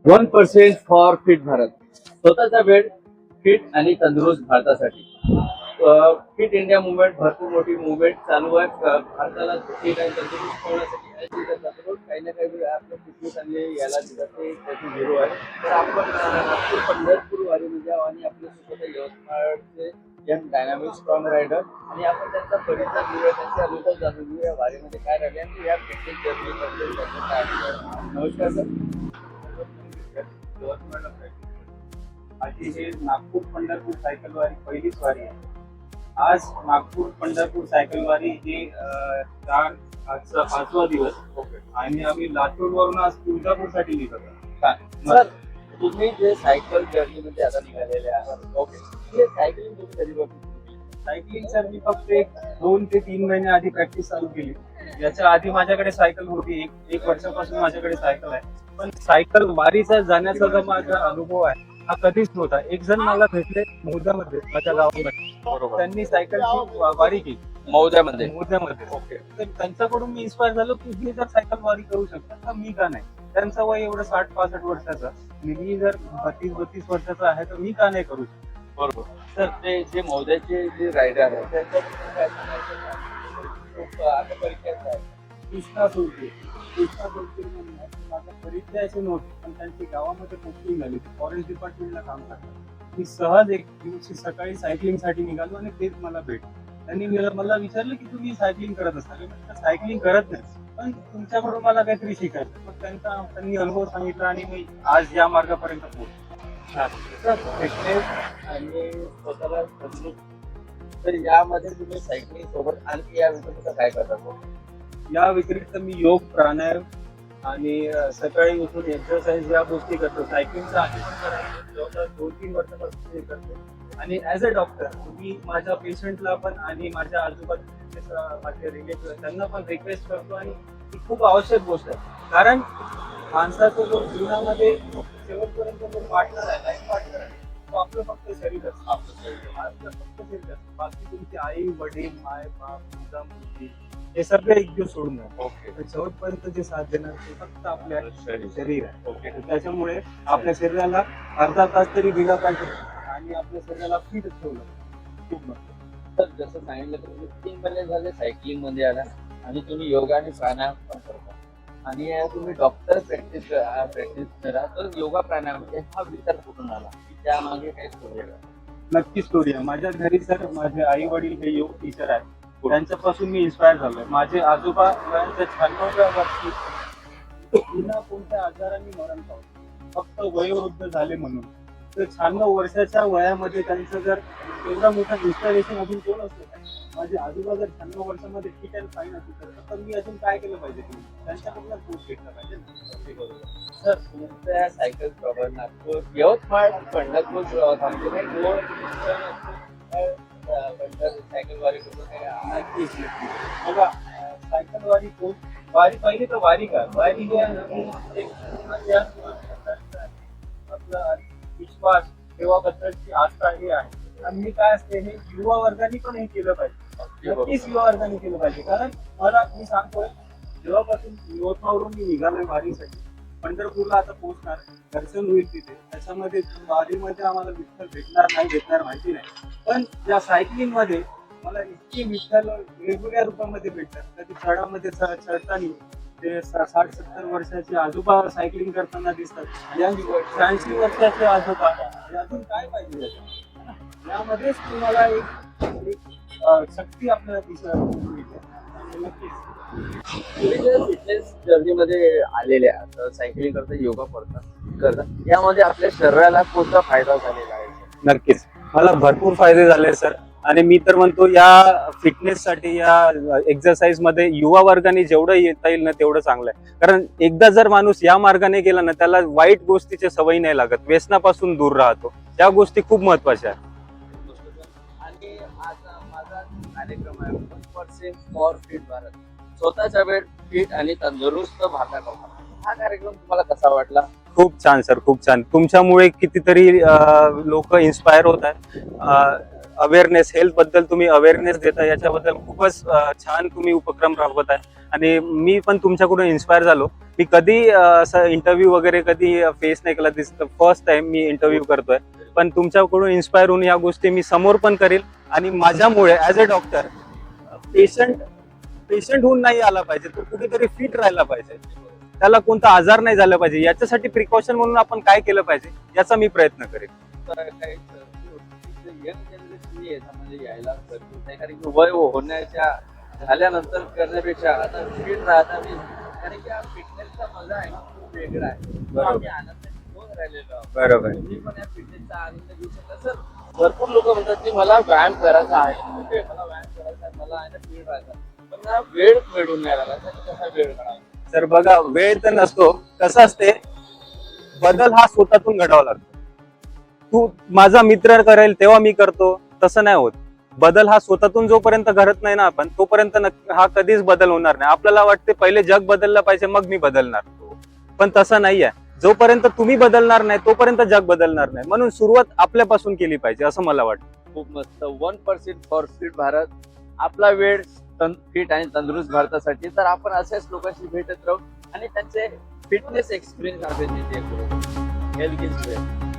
1% for fit Bharat. स्वतःचा वेळ fit आणि तंदुरुस्त भारतासाठी. फिट इंडिया मुवमेंट भरपूर मोठी मुवमेंट चालू आहे. भारताला फिट आणि तंदुरुस्त ठेवण्यासाठी दररोज काही ना काही वेळ आपल्या फिटनेस आणि याला दिलं ते त्याची झिरो आहे. तर आपण नागपूर पंढरपूर वारीमध्ये जाऊ आणि आपले स्वतः यवतमाळचे यंग डायनामिक स्ट्रॉंग रायडर आणि आपण त्यांचा परिचय घेऊया, त्यांचे अनुभव जाणून घेऊया या वारीमध्ये काय राहिले आणि या फिटनेस जर्नीबद्दल त्यांचं काय अनुभव. नमस्कार सर. यवतमाळला आधी हे नागपूर पंढरपूर सायकल वारी पहिलीच वारी आहे. आज नागपूर पंढरपूर सायकल वारी ही आजचा 5वा दिवस आणि आम्ही लातूर वरून आज तुळजापूरसाठी निघतो. सर, तुम्ही जे सायकल जर्नीमध्ये आता निघालेले आहात, ओके, हे सायकलिंग तुम्ही कधी बघितली? सायकलिंगचा मी फक्त 2 ते 3 महिने आधी प्रॅक्टिस चालू केली. याच्या आधी माझ्याकडे सायकल होती, एक वर्षापासून माझ्याकडे सायकल आहे. पण सायकल वारीचा जाण्याचा जो माझा अनुभव आहे हा कधीच नव्हता. एक जण मला भेटले मौद्यामध्ये, माझ्या गावामध्ये, त्यांनी सायकलची वारी केली मौद्यामध्ये. ओके. तर त्यांच्याकडून मी इन्स्पायर झालो की मी जर सायकल वारी करू शकतो तर मी का नाही. त्यांचं वय एवढं 60-65 वर्षाचं, मी जर 32-32 वर्षाचा आहे तर मी का नाही करू शकतो. बरोबर. सर, ते जे मौद्याचे जे रायडर आहेत त्यांच्याबद्दल काय सांगायचं? खूप आता परिचयाचं आहे. कृष्णा सोडते म्हणून माझा परिचय असे नव्हते, पण त्यांची गावामध्ये पोस्टिंग झाली. फॉरेस्ट डिपार्टमेंटला काम करतात. मी सहज एक दिवशी सकाळी सायकलिंगसाठी निघालो आणि तेच मला भेटलं. त्यांनी मला विचारलं की तुम्ही सायकलिंग करत असाल. मी म्हटलं सायकलिंग करत नाही, पण तुमच्याकडून मला काहीतरी शिकायचं. मग त्यांनी अनुभव सांगितला आणि मी आज या मार्गापर्यंत पोहोचलो. सर, फिटनेस आणि स्वतःला तंदुरुस्त, तर यामध्ये तुम्ही सायकलिंग सोबत आणखी या व्यतिरिक्त काय करतात? या व्यतिरिक्त मी योग, प्राणायाम आणि सकाळी उठून एक्सरसाइज या गोष्टी करतो. सायकलिंगचा आधी पण करायचं, जवळपास 2-3 वर्षापासून हे करतो. आणि ॲज अ डॉक्टर मी माझ्या पेशंटला पण आणि माझ्या आजूबाजूचे माझे रिलेटिव्ह त्यांना पण रिक्वेस्ट करतो आणि ही खूप आवश्यक गोष्ट आहे. कारण माणसाचा जो जीवनामध्ये शेवटपर्यंत जो पार्टनर आहे, लाईफ पार्टनर आहे, तो आपलं फक्त शरीर असतं. आपलं फक्त शरीर असतं. बाकी तुमची आई, वडील, माय, बाप, मुलगा, मुलगी हे सगळे एक दिवस सोडून जातात. ओके. शेवटपर्यंत जे साथ देणार ते फक्त आपल्या शरीर आहे. ओके. त्याच्यामुळे आपल्या शरीराला अर्धा तास तरी दिला पाहिजे आणि आपल्या शरीराला फिट ठेवलं खूप महत्त्वाचं. तर जसं सांगितलं तर तुम्ही 3 महिने झाले सायकलिंग मध्ये आला आणि तुम्ही योगा आणि प्राणायाम पण करता आणि तुम्ही डॉक्टर प्रॅक्टिस करा. तर योगा प्राणायाम हा विचार कुठून आला की त्यामागे काही स्टोरी आहे? नक्की स्टोरी आहे. माझ्या घरी सर माझे आई वडील हे योग टीचर आहेत. त्यांच्यापासून मी इन्स्पायर झालोय. माझे आजोबा वयाच्या 96व्या वर्षी बिना कोणत्या आजारांनी मरण पावले, फक्त वयोवृद्ध झाले म्हणून. तर 96 वर्षाच्या वयामध्ये त्यांचं जर एवढा मोठा इन्स्पिरेशन अजून कोण असतो काय? माझे आजोबा जर 96 वर्षामध्ये फिट अँड फाईन असू तर मी अजून काय केलं पाहिजे? त्यांच्याकडून पोस्ट घेतला पाहिजे. सर, तुमच्या cycle problem Nagpur Yavatmal Pandharpur cycle वारी बघा, सायकल वारी कोण वारी पहिली तर वारी का वारी आपला विश्वास ठेवाबद्दलची आस्था ही आहे. आणि काय असते हे युवा वर्गाने पण हे केलं पाहिजे. नक्कीच युवा वर्गाने केलं पाहिजे. कारण मी सांगतोय जेव्हापासून यवतमाळवरून मी निघालोय वारीसाठी, पंढरपूरला आता पोहोचणार, दर्शन होईल तिथे. त्याच्यामध्ये वारीमध्ये आम्हाला विठ्ठल भेटणार माहिती नाही, पण या सायकलिंग मध्ये मला इतकी विठ्ठल वेगवेगळ्या रूपामध्ये भेटतात. कधी चढामध्ये चढताना ते 60-70 वर्षाचे आजोबा सायकलिंग करताना दिसतात, 80 वर्षाचे आजोबा. अजून काय पाहिजे? यामध्येच तुम्हाला एक शक्ती आपल्याला दिसते. नक्कीच तुम्ही जर फिटनेस जर्नीमध्ये आलेले आहात, सायकलिंग करता, योगा करता, यामध्ये आपल्या शरीराला कोणता फायदा झालेला आहे? नक्कीच मला भरपूर फायदे झाले सर. आणि मी तर म्हणतो या फिटनेस साठी या एक्सरसाइज मध्ये युवा वर्गाने जेवढं येता येईल ना तेवढं चांगलं आहे. कारण एकदा जर माणूस या मार्गाने गेला ना त्याला वाईट गोष्टीची सवय नाही लागत, व्यसनापासून दूर राहतो. या गोष्टी खूप महत्वाच्या आहेत. आणि आज माझा कार्यक्रम आहे 1% फॉर फिट भारत. स्वतःचा वेळ फिट आणि तंदुरुस्त भारताचा. हा कार्यक्रम तुम्हाला कसा वाटला? खूप छान सर, खूप छान. तुमच्यामुळे कितीतरी लोक इन्स्पायर होत आहेत. अवेअरनेस, हेल्थ बद्दल तुम्ही अवेअरनेस देता, याच्याबद्दल खूपच छान तुम्ही उपक्रम राबवत आहे. आणि मी पण तुमच्याकडून इन्स्पायर झालो. मी कधी असं इंटरव्ह्यू वगैरे कधी फेस नाही केला, दिस फर्स्ट टाइम मी इंटरव्ह्यू करतोय. पण तुमच्याकडून इन्स्पायर होऊन या गोष्टी मी समोर पण करेल. आणि माझ्यामुळे ऍज अ डॉक्टर पेशंट होऊन नाही आला पाहिजे, तो कुठेतरी फिट राहायला पाहिजे, त्याला कोणता आजार नाही झाला पाहिजे. याच्यासाठी प्रिकॉशन म्हणून आपण काय केलं पाहिजे याचा मी प्रयत्न करेन. तर काही यंग जनरेशन याच्यामध्ये यायला गरजेचं आहे, कारण की वय होण्याच्या झाल्यानंतर करण्यापेक्षा आता फिट राहता मी, कारण की हा फिटनेसचा मजा आहे ना खूप वेगळा आहे. बरोबर. आम्ही आनंद घेऊन राहिलेलो आहोत. बरोबर. तुम्ही पण या फिटनेसचा आनंद घेऊ शकता. सर भरपूर लोक म्हणतात की मला व्यायाम करायचा आहे, ओके, मला व्यायाम करायचा आहे, मला आहे ना फिट राहायचं आहे. पण मला वेळ मिळून नाही राहिला, तर कसा वेळ काढावा? तर बघा, वेळ तर नसतो. कसं असते, बदल हा स्वतःतून घडावा लागतो. तू माझा मित्र करेल तेव्हा मी करतो, तसं नाही होत. बदल हा स्वतःतून जोपर्यंत घडत नाही ना आपण, तोपर्यंत हा कधीच बदल होणार नाही. आपल्याला वाटते पहिले जग बदललं पाहिजे मग मी बदलणार, पण तसं नाहीये. जोपर्यंत तुम्ही बदलणार नाही तोपर्यंत जग बदलणार नाही. म्हणून सुरुवात आपल्यापासून केली पाहिजे असं मला वाटतं. खूप मस्त. 1% फॉर फिट भारत, आपला वेळ फिट आणि तंदुरुस्त भारतासाठी. तर आपण अशाच लोकांशी भेटत राहू आणि त्यांचे फिटनेस एक्सपिरियन्स आपण करू. Health is wealth.